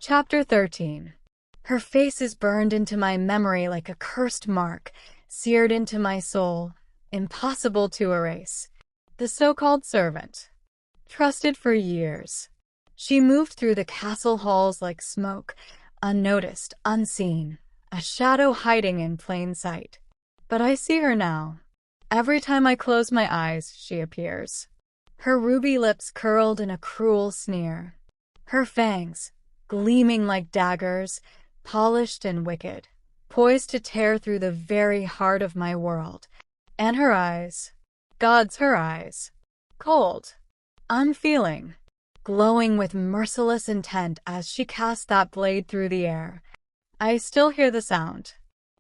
Chapter 13. Her face is burned into my memory like a cursed mark, seared into my soul, impossible to erase. The so-called servant. Trusted for years. She moved through the castle halls like smoke, unnoticed, unseen, a shadow hiding in plain sight. But I see her now. Every time I close my eyes, she appears. Her ruby lips curled in a cruel sneer. Her fangs, gleaming like daggers, polished and wicked, poised to tear through the very heart of my world. And her eyes, God's her eyes, cold, unfeeling, glowing with merciless intent as she cast that blade through the air. I still hear the sound,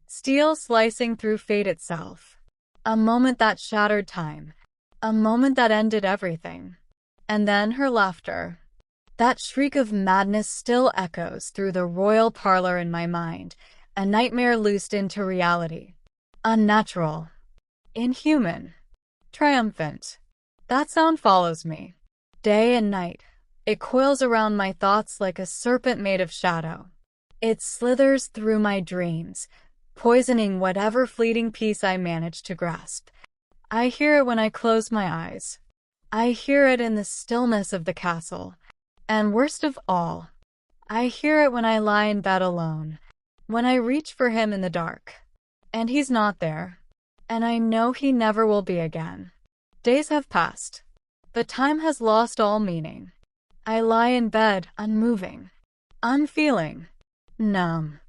steel slicing through fate itself. A moment that shattered time, a moment that ended everything. And then her laughter. That shriek of madness still echoes through the royal parlor in my mind, a nightmare loosed into reality. Unnatural. Inhuman. Triumphant. That sound follows me. Day and night. It coils around my thoughts like a serpent made of shadow. It slithers through my dreams, poisoning whatever fleeting peace I manage to grasp. I hear it when I close my eyes. I hear it in the stillness of the castle. And worst of all, I hear it when I lie in bed alone, when I reach for him in the dark. And he's not there. And I know he never will be again. Days have passed, but time has lost all meaning. I lie in bed, unmoving, unfeeling, numb,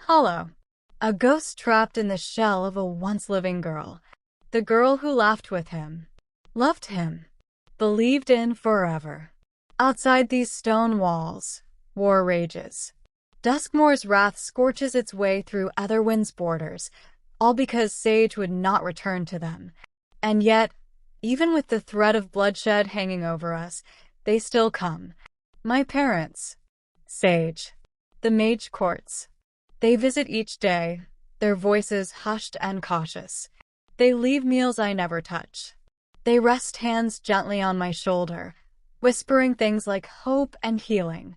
hollow. A ghost trapped in the shell of a once-living girl. The girl who laughed with him, loved him, believed in forever. Outside these stone walls, war rages. Duskmoor's wrath scorches its way through Etherwind's borders, all because Sage would not return to them. And yet, even with the threat of bloodshed hanging over us, they still come. My parents. Sage. The mage courts. They visit each day, their voices hushed and cautious. They leave meals I never touch. They rest hands gently on my shoulder, whispering things like hope and healing.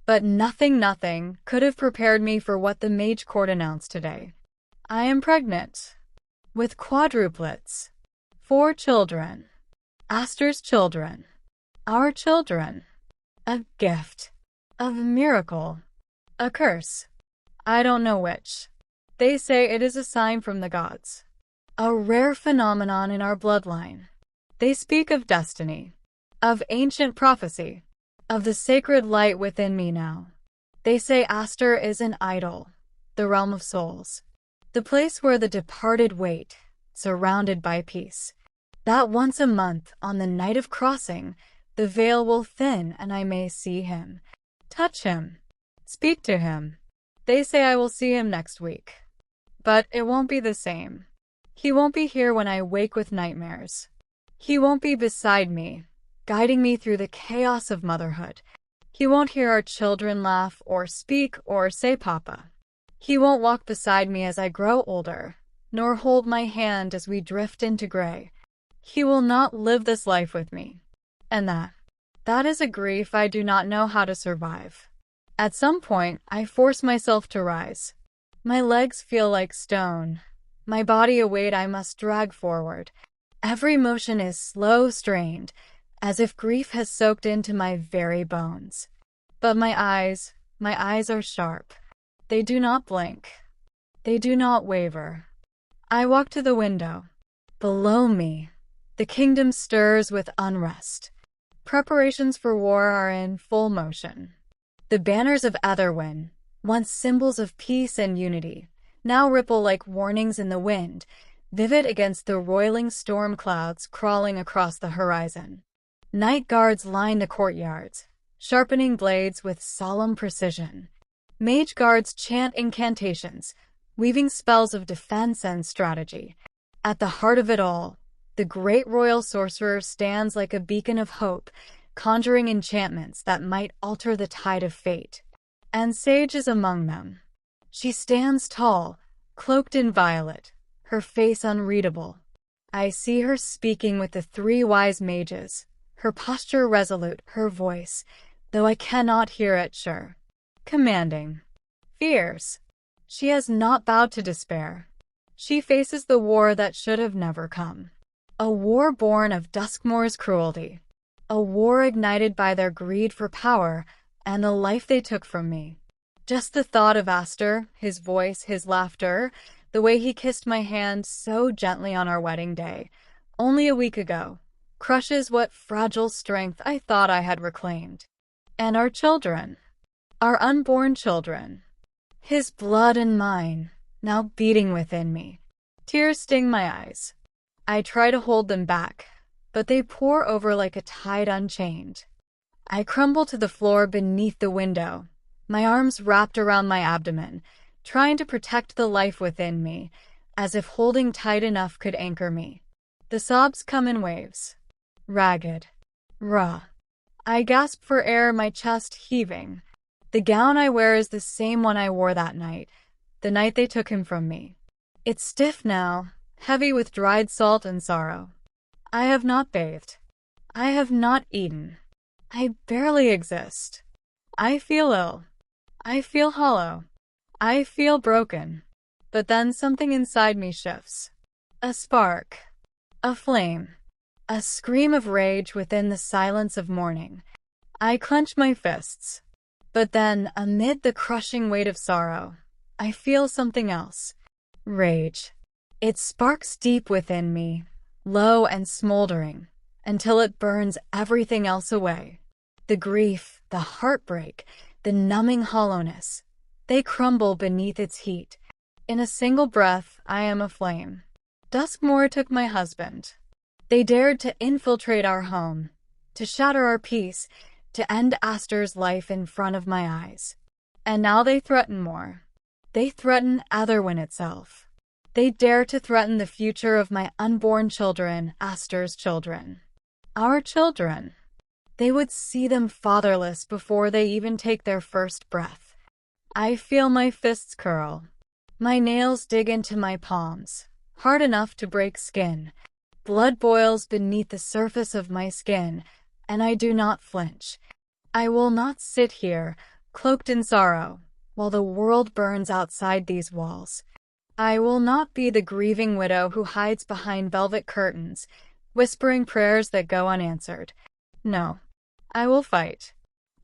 But nothing could have prepared me for what the mage court announced today. I am pregnant. With quadruplets. 4 children. Aster's children. Our children. A gift. A miracle. A curse. I don't know which. They say it is a sign from the gods. A rare phenomenon in our bloodline. They speak of destiny. Of ancient prophecy. Of the sacred light within me now. They say Aster is an idol. The realm of souls. The place where the departed wait, surrounded by peace. That once a month, on the night of crossing, the veil will thin and I may see him. Touch him. Speak to him. They say I will see him next week. But it won't be the same. He won't be here when I wake with nightmares. He won't be beside me, guiding me through the chaos of motherhood. He won't hear our children laugh or speak or say Papa. He won't walk beside me as I grow older, nor hold my hand as we drift into gray. He will not live this life with me. And that is a grief I do not know how to survive. At some point, I force myself to rise. My legs feel like stone, my body a weight I must drag forward. Every motion is slow, strained, as if grief has soaked into my very bones. But my eyes are sharp. They do not blink. They do not waver. I walk to the window. Below me, the kingdom stirs with unrest. Preparations for war are in full motion. The banners of Etherwind, once symbols of peace and unity, now ripple like warnings in the wind, vivid against the roiling storm clouds crawling across the horizon. Night guards line the courtyards, sharpening blades with solemn precision. Mage guards chant incantations, weaving spells of defense and strategy. At the heart of it all, the great royal sorcerer stands like a beacon of hope, conjuring enchantments that might alter the tide of fate. And Sage is among them. She stands tall, cloaked in violet, her face unreadable. I see her speaking with the 3 wise mages, her posture resolute, her voice, though I cannot hear it sure. commanding, fierce. She has not bowed to despair. She faces the war that should have never come. A war born of Duskmoor's cruelty. A war ignited by their greed for power and the life they took from me. Just the thought of Aster, his voice, his laughter, the way he kissed my hand so gently on our wedding day, only a week ago, crushes what fragile strength I thought I had reclaimed. And our children, our unborn children, his blood and mine, now beating within me. Tears sting my eyes. I try to hold them back, but they pour over like a tide unchained. I crumble to the floor beneath the window, my arms wrapped around my abdomen, trying to protect the life within me, as if holding tight enough could anchor me. The sobs come in waves, ragged, raw. I gasp for air, my chest heaving. The gown I wear is the same one I wore that night, the night they took him from me. It's stiff now, heavy with dried salt and sorrow. I have not bathed. I have not eaten. I barely exist. I feel ill. I feel hollow. I feel broken. But then something inside me shifts. A spark. A flame. A scream of rage within the silence of mourning. I clench my fists. But then, amid the crushing weight of sorrow, I feel something else. Rage. It sparks deep within me, low and smoldering, until it burns everything else away. The grief, the heartbreak, the numbing hollowness, they crumble beneath its heat. In a single breath, I am aflame. Duskmoor took my husband. They dared to infiltrate our home, to shatter our peace, to end Aster's life in front of my eyes. And now they threaten more. They threaten Etherwyn itself. They dare to threaten the future of my unborn children, Aster's children. Our children. They would see them fatherless before they even take their first breath. I feel my fists curl. My nails dig into my palms, hard enough to break skin. Blood boils beneath the surface of my skin, and I do not flinch. I will not sit here, cloaked in sorrow, while the world burns outside these walls. I will not be the grieving widow who hides behind velvet curtains, whispering prayers that go unanswered. No, I will fight.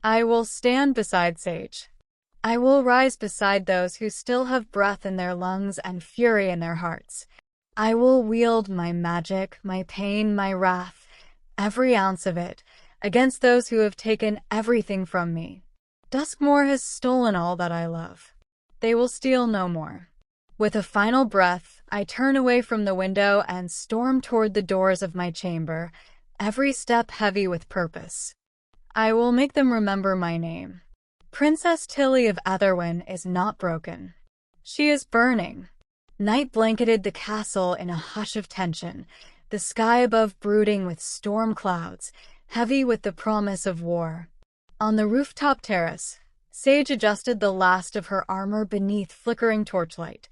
I will stand beside Sage. I will rise beside those who still have breath in their lungs and fury in their hearts. I will wield my magic, my pain, my wrath, every ounce of it, against those who have taken everything from me. Duskmoor has stolen all that I love. They will steal no more. With a final breath, I turn away from the window and storm toward the doors of my chamber, every step heavy with purpose. I will make them remember my name. Princess Tilly of Etherwyn is not broken. She is burning. Night blanketed the castle in a hush of tension, the sky above brooding with storm clouds, heavy with the promise of war. On the rooftop terrace, Sage adjusted the last of her armor beneath flickering torchlight.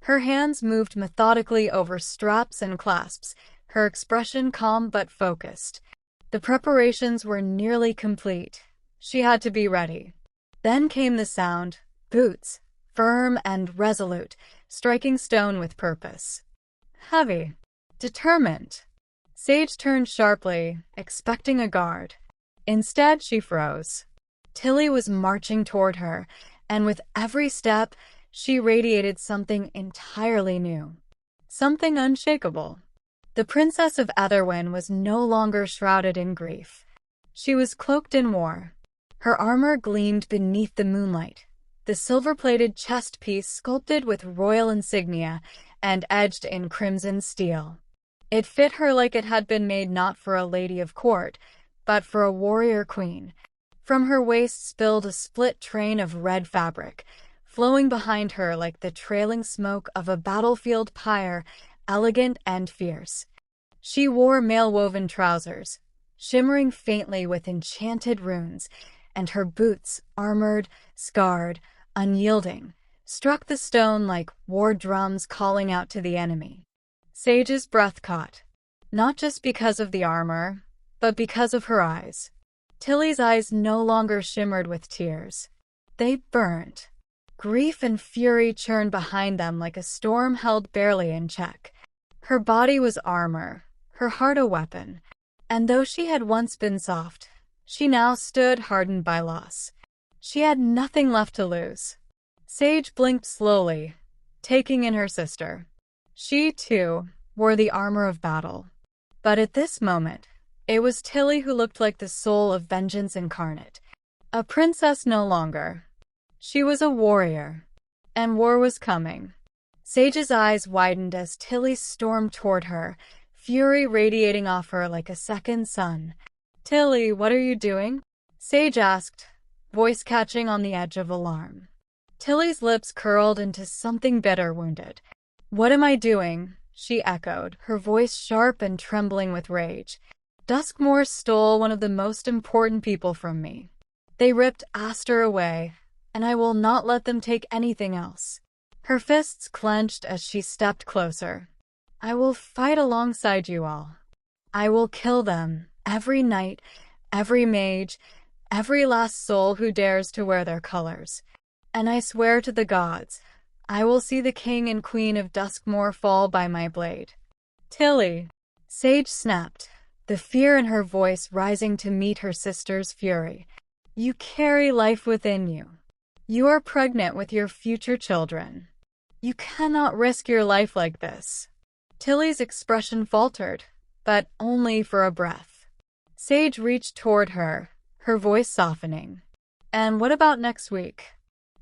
Her hands moved methodically over straps and clasps, her expression calm but focused. The preparations were nearly complete. She had to be ready. Then came the sound, boots, firm and resolute, striking stone with purpose. Heavy, determined. Sage turned sharply, expecting a guard. Instead, she froze. Tilly was marching toward her, and with every step, she radiated something entirely new. Something unshakable. The Princess of Etherwyn was no longer shrouded in grief. She was cloaked in war. Her armor gleamed beneath the moonlight, the silver-plated chest piece sculpted with royal insignia and edged in crimson steel. It fit her like it had been made not for a lady of court, but for a warrior queen. From her waist spilled a split train of red fabric, flowing behind her like the trailing smoke of a battlefield pyre, elegant and fierce. She wore mail-woven trousers, shimmering faintly with enchanted runes, and her boots, armored, scarred, unyielding, struck the stone like war drums calling out to the enemy. Sage's breath caught, not just because of the armor, but because of her eyes. Tilly's eyes no longer shimmered with tears. They burned. Grief and fury churned behind them like a storm held barely in check. Her body was armor, her heart a weapon, and though she had once been soft, she now stood hardened by loss. She had nothing left to lose. Sage blinked slowly, taking in her sister. She, too, wore the armor of battle. But at this moment, it was Tilly who looked like the soul of vengeance incarnate. A princess no longer. She was a warrior, and war was coming. Sage's eyes widened as Tilly stormed toward her, fury radiating off her like a second sun. "Tilly, what are you doing?" Sage asked, voice catching on the edge of alarm. Tilly's lips curled into something bitter wounded. "What am I doing?" she echoed, her voice sharp and trembling with rage. "Duskmoor stole one of the most important people from me. They ripped Aster away, and I will not let them take anything else." Her fists clenched as she stepped closer. "I will fight alongside you all. I will kill them, every knight, every mage, every last soul who dares to wear their colors. And I swear to the gods, I will see the king and queen of Duskmoor fall by my blade." "Tilly!" Sage snapped, the fear in her voice rising to meet her sister's fury. "You carry life within you. You are pregnant with your future children. You cannot risk your life like this." Tilly's expression faltered, but only for a breath. Sage reached toward her, her voice softening. "And what about next week?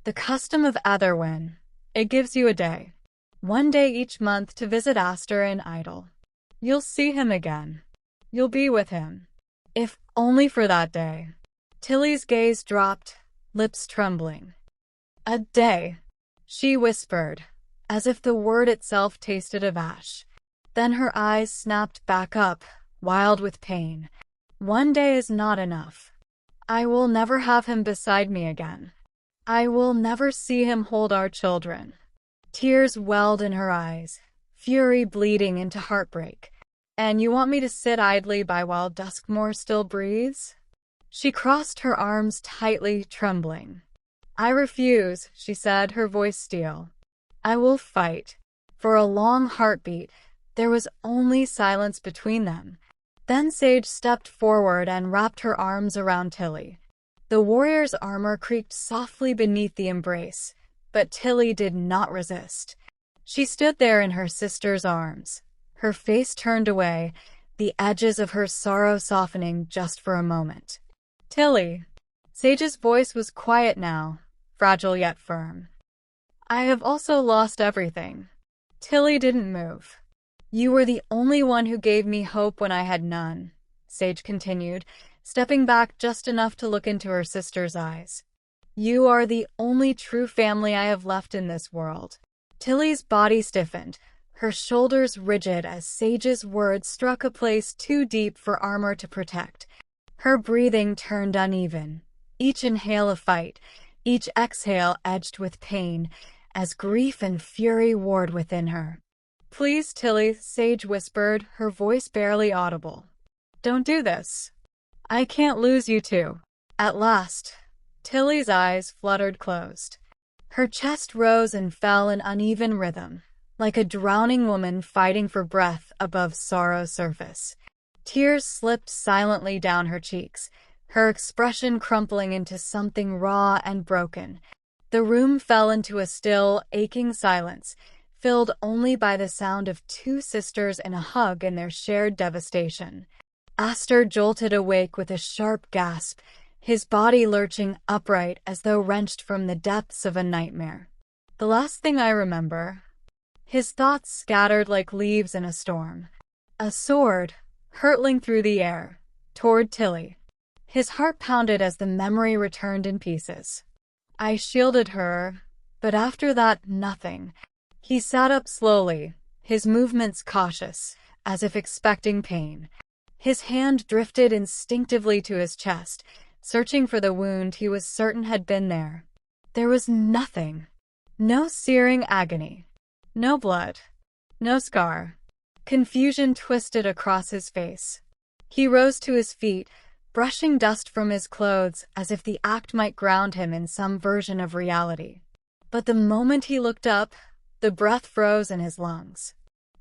The custom of Etherwyn. It gives you a day. One day each month to visit Aster in Idle. You'll see him again. You'll be with him. If only for that day." Tilly's gaze dropped, lips trembling. "A day," she whispered, as if the word itself tasted of ash. Then her eyes snapped back up, wild with pain. "One day is not enough. I will never have him beside me again. I will never see him hold our children." Tears welled in her eyes, fury bleeding into heartbreak. "And you want me to sit idly by while Duskmoor still breathes?" She crossed her arms tightly, trembling. "I refuse," she said, her voice steel. "I will fight." For a long heartbeat, there was only silence between them. Then Sage stepped forward and wrapped her arms around Tilly. The warrior's armor creaked softly beneath the embrace, but Tilly did not resist. She stood there in her sister's arms, her face turned away, the edges of her sorrow softening just for a moment. "Tilly." Sage's voice was quiet now, fragile yet firm. "I have also lost everything." Tilly didn't move. "You were the only one who gave me hope when I had none," Sage continued, stepping back just enough to look into her sister's eyes. "You are the only true family I have left in this world." Tilly's body stiffened, her shoulders rigid as Sage's words struck a place too deep for armor to protect. Her breathing turned uneven, each inhale a fight, each exhale edged with pain, as grief and fury warred within her. "Please, Tilly," Sage whispered, her voice barely audible. "Don't do this. I can't lose you too." At last, Tilly's eyes fluttered closed. Her chest rose and fell in uneven rhythm, like a drowning woman fighting for breath above sorrow's surface. Tears slipped silently down her cheeks, her expression crumpling into something raw and broken. The room fell into a still, aching silence, filled only by the sound of two sisters in a hug in their shared devastation. Aster jolted awake with a sharp gasp, his body lurching upright as though wrenched from the depths of a nightmare. "The last thing I remember," his thoughts scattered like leaves in a storm. A sword, hurtling through the air, toward Tilly. His heart pounded as the memory returned in pieces. "I shielded her, but after that, nothing." He sat up slowly, his movements cautious, as if expecting pain. His hand drifted instinctively to his chest, searching for the wound he was certain had been there. There was nothing. No searing agony. No blood. No scar. Confusion twisted across his face. He rose to his feet, brushing dust from his clothes as if the act might ground him in some version of reality. But the moment he looked up, the breath froze in his lungs.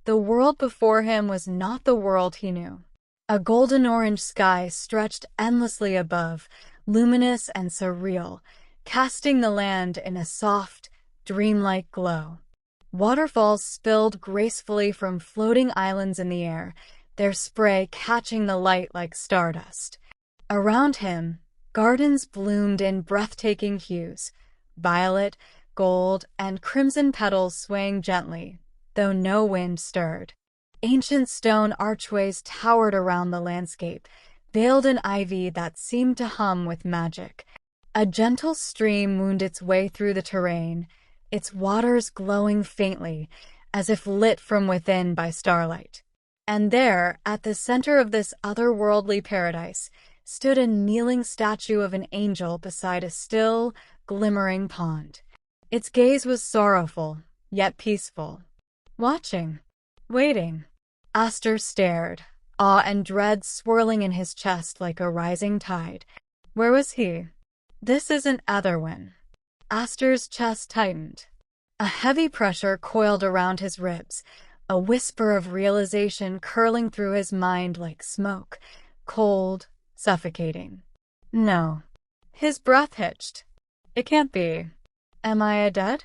The world before him was not the world he knew. A golden-orange sky stretched endlessly above, luminous and surreal, casting the land in a soft, dreamlike glow. Waterfalls spilled gracefully from floating islands in the air, their spray catching the light like stardust. Around him, gardens bloomed in breathtaking hues, violet, gold, and crimson petals swaying gently, though no wind stirred. Ancient stone archways towered around the landscape, veiled in ivy that seemed to hum with magic. A gentle stream wound its way through the terrain, its waters glowing faintly, as if lit from within by starlight. And there, at the center of this otherworldly paradise, stood a kneeling statue of an angel beside a still, glimmering pond. Its gaze was sorrowful, yet peaceful. Watching. Waiting. Aster stared, awe and dread swirling in his chest like a rising tide. Where was he? This isn't Etherwin. Aster's chest tightened. A heavy pressure coiled around his ribs, a whisper of realization curling through his mind like smoke, cold, suffocating. No. His breath hitched. It can't be. Am I dead?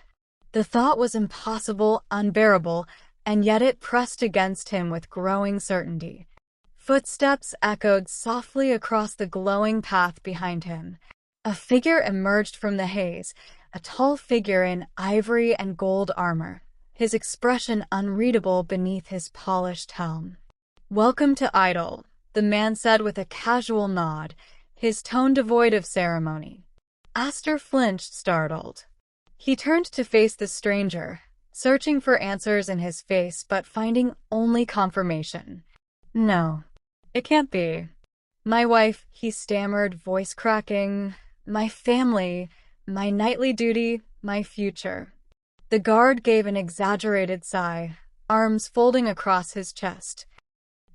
The thought was impossible, unbearable, and yet it pressed against him with growing certainty. Footsteps echoed softly across the glowing path behind him. A figure emerged from the haze, a tall figure in ivory and gold armor, his expression unreadable beneath his polished helm. "Welcome to Idol," the man said with a casual nod, his tone devoid of ceremony. Aster flinched, startled. He turned to face the stranger, searching for answers in his face but finding only confirmation. "No, it can't be. My wife," he stammered, voice cracking. "My family, my nightly duty, my future." The guard gave an exaggerated sigh, arms folding across his chest.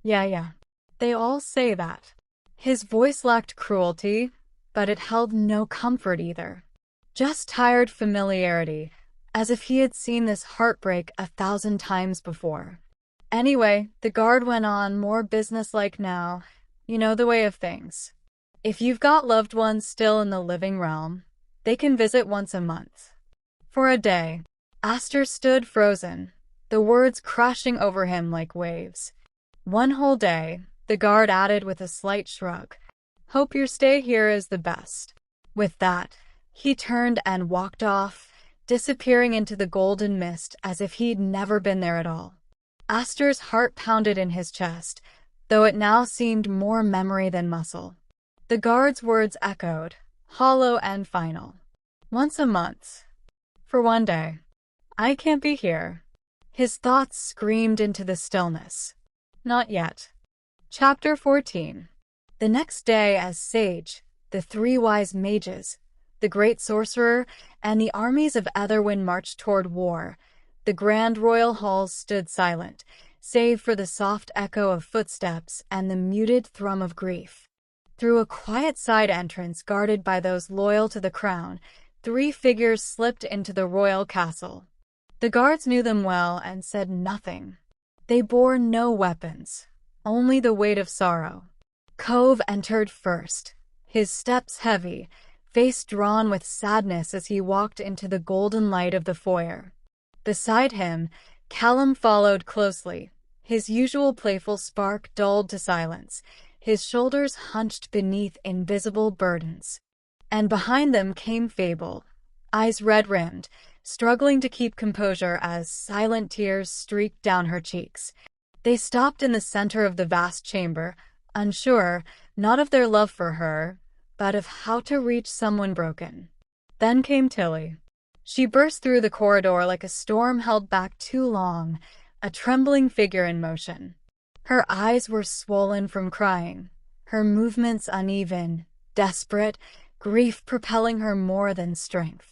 Yeah, they all say that." His voice lacked cruelty, but it held no comfort either. Just tired familiarity, as if he had seen this heartbreak 1,000 times before. "Anyway," the guard went on, more businesslike now, "you know the way of things. If you've got loved ones still in the living realm, they can visit once a month. For a day." Aster stood frozen, the words crashing over him like waves. "One whole day," the guard added with a slight shrug. "Hope your stay here is the best." With that, he turned and walked off, disappearing into the golden mist as if he'd never been there at all. Aster's heart pounded in his chest, though it now seemed more memory than muscle. The guard's words echoed, hollow and final. "Once a month. For one day. I can't be here." His thoughts screamed into the stillness. Not yet. Chapter 14. The next day, as Sage, the 3 wise mages, the great sorcerer, and the armies of Etherwin marched toward war, the grand royal halls stood silent, save for the soft echo of footsteps and the muted thrum of grief. Through a quiet side entrance guarded by those loyal to the crown, 3 figures slipped into the royal castle. The guards knew them well and said nothing. They bore no weapons, only the weight of sorrow. Cove entered first, his steps heavy, face drawn with sadness as he walked into the golden light of the foyer. Beside him, Callum followed closely, his usual playful spark dulled to silence, his shoulders hunched beneath invisible burdens. And behind them came Fable, eyes red-rimmed, struggling to keep composure as silent tears streaked down her cheeks. They stopped in the center of the vast chamber, unsure, not of their love for her, but of how to reach someone broken. Then came Tilly. She burst through the corridor like a storm held back too long, a trembling figure in motion. Her eyes were swollen from crying, her movements uneven, desperate, grief propelling her more than strength.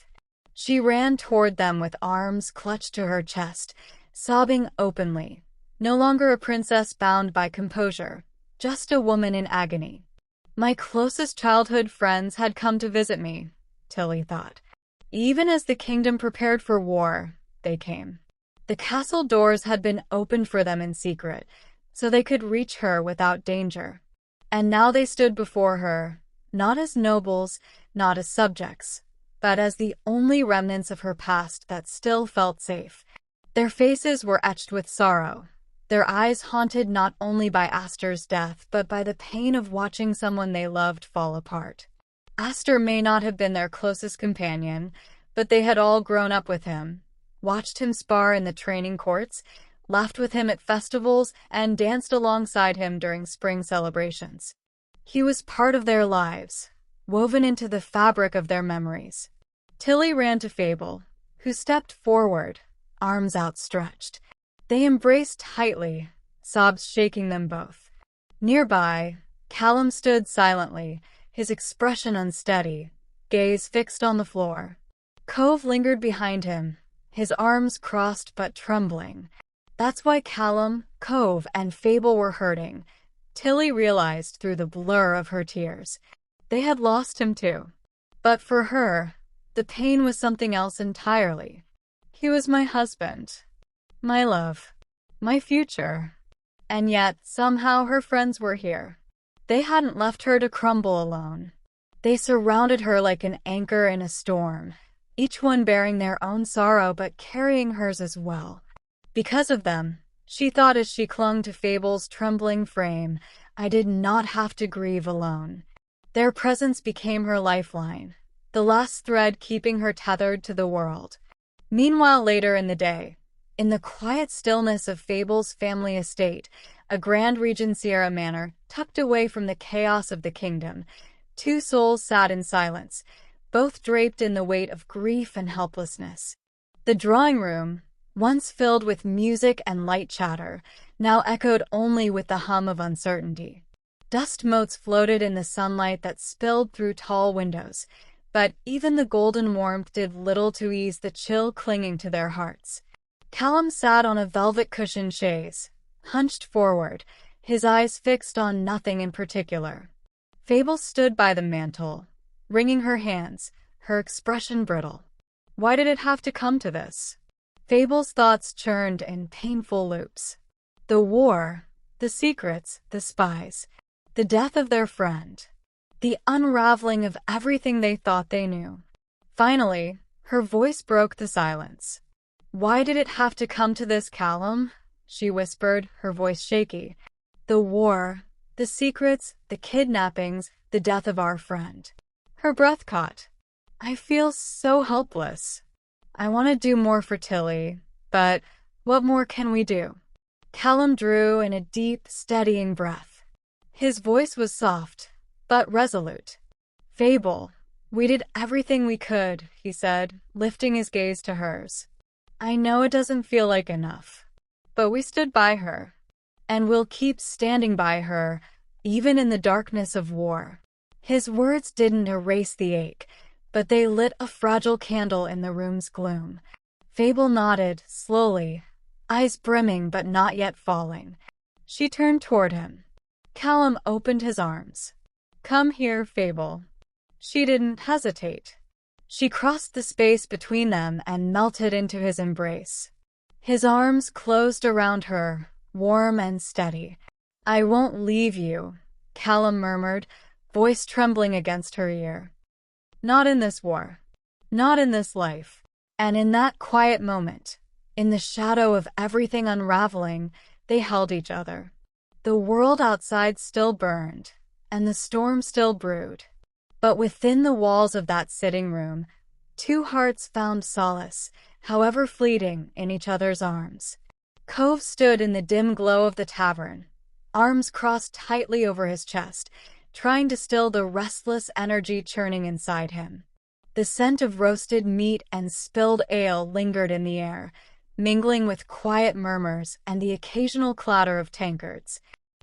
She ran toward them with arms clutched to her chest, sobbing openly. No longer a princess bound by composure, just a woman in agony. My closest childhood friends had come to visit me, Tilly thought. Even as the kingdom prepared for war, they came. The castle doors had been opened for them in secret, so they could reach her without danger. And now they stood before her, not as nobles, not as subjects, but as the only remnants of her past that still felt safe. Their faces were etched with sorrow, their eyes haunted not only by Aster's death, but by the pain of watching someone they loved fall apart. Aster may not have been their closest companion, but they had all grown up with him, watched him spar in the training courts, laughed with him at festivals, and danced alongside him during spring celebrations. He was part of their lives, woven into the fabric of their memories. Tilly ran to Fable, who stepped forward, arms outstretched. They embraced tightly, sobs shaking them both. Nearby, Callum stood silently, his expression unsteady, gaze fixed on the floor. Cove lingered behind him, his arms crossed but trembling. That's why Callum, Cove, and Fable were hurting, Tilly realized through the blur of her tears. They had lost him too. But for her, the pain was something else entirely. He was my husband, my love, my future. And yet, somehow her friends were here. They hadn't left her to crumble alone. They surrounded her like an anchor in a storm, each one bearing their own sorrow but carrying hers as well. Because of them, she thought as she clung to Fable's trembling frame, I did not have to grieve alone. Their presence became her lifeline, the last thread keeping her tethered to the world. Meanwhile, later in the day, in the quiet stillness of Fable's family estate, a grand Regenciera manor tucked away from the chaos of the kingdom, two souls sat in silence, both draped in the weight of grief and helplessness. The drawing room, once filled with music and light chatter, now echoed only with the hum of uncertainty. Dust motes floated in the sunlight that spilled through tall windows, but even the golden warmth did little to ease the chill clinging to their hearts. Callum sat on a velvet-cushioned chaise, hunched forward, his eyes fixed on nothing in particular. Fable stood by the mantel, wringing her hands, her expression brittle. Why did it have to come to this? Fable's thoughts churned in painful loops. The war, the secrets, the spies, the death of their friend, the unraveling of everything they thought they knew. Finally, her voice broke the silence. Why did it have to come to this, Callum? She whispered, her voice shaky. The war, the secrets, the kidnappings, the death of our friend. Her breath caught. I feel so helpless. I want to do more for Tilly, but what more can we do? Callum drew in a deep, steadying breath. His voice was soft, but resolute. Fable, we did everything we could, he said, lifting his gaze to hers. I know it doesn't feel like enough, but we stood by her, and we'll keep standing by her, even in the darkness of war. His words didn't erase the ache, but they lit a fragile candle in the room's gloom. Fable nodded, slowly, eyes brimming but not yet falling. She turned toward him. Callum opened his arms. Come here, Fable. She didn't hesitate. She crossed the space between them and melted into his embrace. His arms closed around her, warm and steady. I won't leave you, Callum murmured, voice trembling against her ear. Not in this war. Not in this life. And in that quiet moment, in the shadow of everything unraveling, they held each other. The world outside still burned, and the storm still brewed. But within the walls of that sitting room, two hearts found solace, however fleeting, in each other's arms. Cove stood in the dim glow of the tavern, arms crossed tightly over his chest, trying to still the restless energy churning inside him. The scent of roasted meat and spilled ale lingered in the air, mingling with quiet murmurs and the occasional clatter of tankards.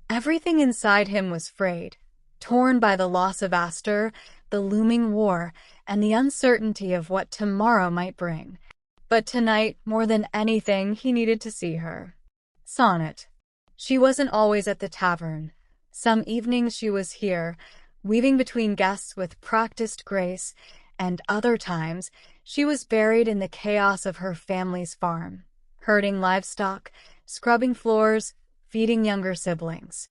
Everything inside him was frayed, torn by the loss of Aster, the looming war, and the uncertainty of what tomorrow might bring. But tonight, more than anything, he needed to see her. Sonnet. She wasn't always at the tavern. Some evenings she was here, weaving between guests with practiced grace, and other times she was buried in the chaos of her family's farm, herding livestock, scrubbing floors, feeding younger siblings.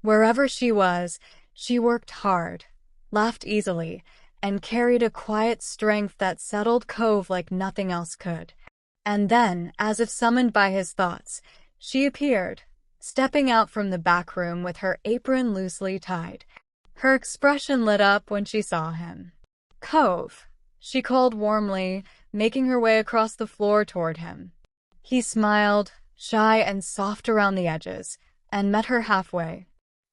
Wherever she was, she worked hard, laughed easily, and carried a quiet strength that settled Cove like nothing else could. And then, as if summoned by his thoughts, she appeared, stepping out from the back room with her apron loosely tied. Her expression lit up when she saw him. "Cove," she called warmly, making her way across the floor toward him. He smiled, shy and soft around the edges, and met her halfway.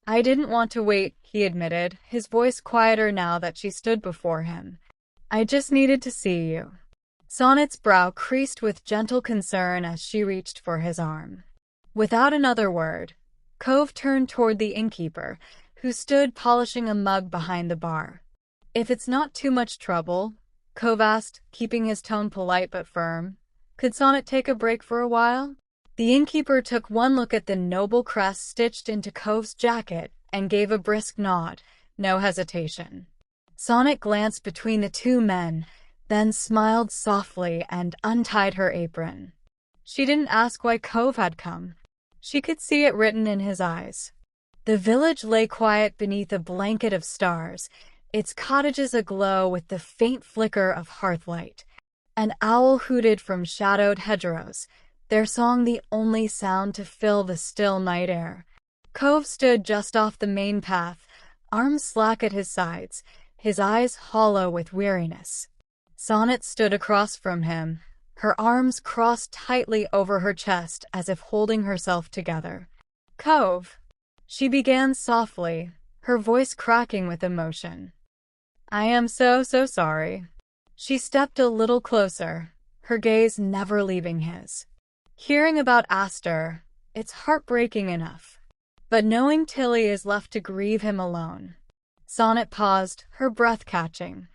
"I didn't want to wait," he admitted, his voice quieter now that she stood before him. "I just needed to see you." Sonnet's brow creased with gentle concern as she reached for his arm. Without another word, Cove turned toward the innkeeper, who stood polishing a mug behind the bar. "If it's not too much trouble," Cove asked, keeping his tone polite but firm, "could Sonnet take a break for a while?" The innkeeper took one look at the noble crest stitched into Cove's jacket and gave a brisk nod, no hesitation. Sonnet glanced between the two men, then smiled softly and untied her apron. She didn't ask why Cove had come. She could see it written in his eyes. The village lay quiet beneath a blanket of stars, its cottages aglow with the faint flicker of hearthlight. An owl hooted from shadowed hedgerows, their song the only sound to fill the still night air. Cove stood just off the main path, arms slack at his sides, his eyes hollow with weariness. Sonnet stood across from him, her arms crossed tightly over her chest as if holding herself together. "Cove," she began softly, her voice cracking with emotion. "I am so sorry." She stepped a little closer, her gaze never leaving his. "Hearing about Aster, it's heartbreaking enough. But knowing Tilly is left to grieve him alone." Sonnet paused, her breath catching.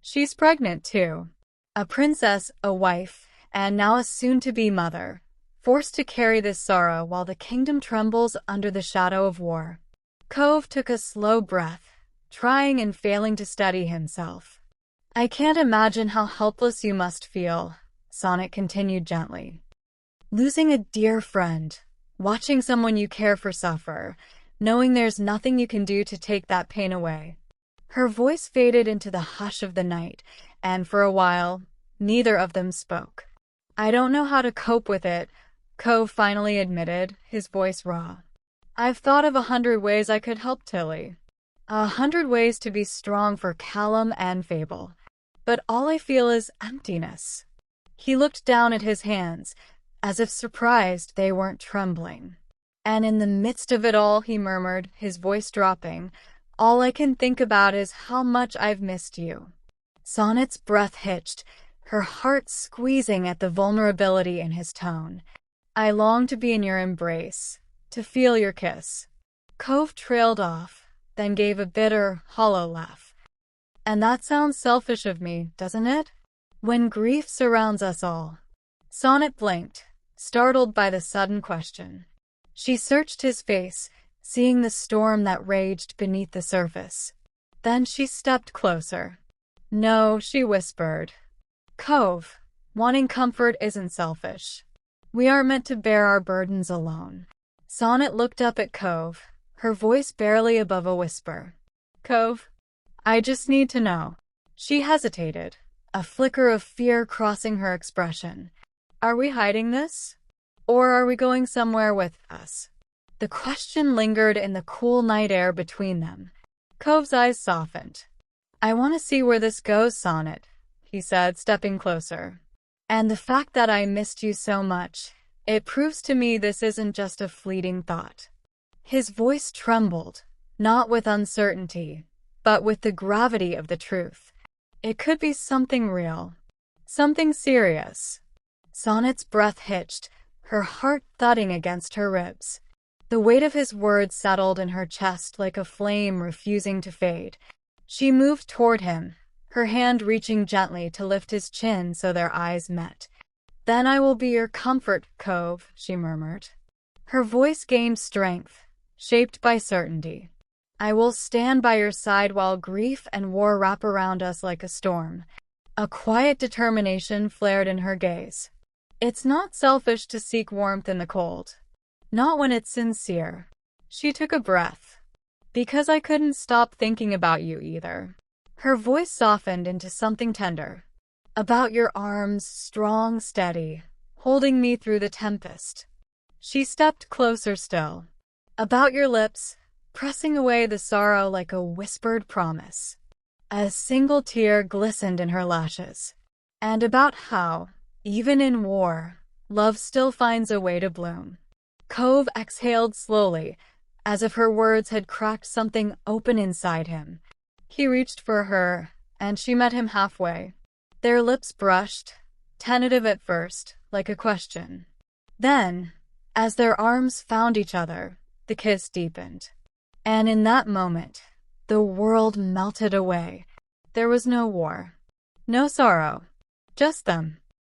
"She's pregnant, too. A princess, a wife, and now a soon-to-be mother, forced to carry this sorrow while the kingdom trembles under the shadow of war." Cove took a slow breath, trying and failing to steady himself. "I can't imagine how helpless you must feel," Sonnet continued gently. "Losing a dear friend, watching someone you care for suffer, knowing there's nothing you can do to take that pain away." Her voice faded into the hush of the night, and for a while, neither of them spoke. "I don't know how to cope with it," Cove finally admitted, his voice raw. "I've thought of 100 ways I could help Tilly. 100 ways to be strong for Callum and Fable. But all I feel is emptiness." He looked down at his hands, as if surprised they weren't trembling. "And in the midst of it all," he murmured, his voice dropping, "all I can think about is how much I've missed you." Sonnet's breath hitched, her heart squeezing at the vulnerability in his tone. "I long to be in your embrace, to feel your kiss." Cove trailed off, then gave a bitter, hollow laugh. "And that sounds selfish of me, doesn't it? When grief surrounds us all." Sonnet blinked, startled by the sudden question. She searched his face, seeing the storm that raged beneath the surface. Then she stepped closer. "No," she whispered. "Cove, wanting comfort isn't selfish. We aren't meant to bear our burdens alone." Sonnet looked up at Cove, her voice barely above a whisper. "Cove, I just need to know." She hesitated, a flicker of fear crossing her expression. "Are we hiding this? Or are we going somewhere with us?" The question lingered in the cool night air between them. Cove's eyes softened. "I want to see where this goes, Sonnet," he said, stepping closer. "And the fact that I missed you so much, it proves to me this isn't just a fleeting thought." His voice trembled, not with uncertainty, but with the gravity of the truth. It could be something real, something serious. Sonnet's breath hitched, her heart thudding against her ribs. The weight of his words settled in her chest like a flame refusing to fade. She moved toward him, her hand reaching gently to lift his chin so their eyes met. "Then I will be your comfort, Cove," she murmured. Her voice gained strength, shaped by certainty. I will stand by your side while grief and war wrap around us like a storm. A quiet determination flared in her gaze. It's not selfish to seek warmth in the cold. Not when it's sincere. She took a breath. Because I couldn't stop thinking about you either. Her voice softened into something tender. About your arms, strong, steady, holding me through the tempest. She stepped closer still. About your lips, pressing away the sorrow like a whispered promise. A single tear glistened in her lashes. And about how, even in war, love still finds a way to bloom. Cove exhaled slowly, as if her words had cracked something open inside him. He reached for her, and she met him halfway. Their lips brushed, tentative at first, like a question. Then, as their arms found each other, the kiss deepened. And in that moment, the world melted away. There was no war, no sorrow, just them.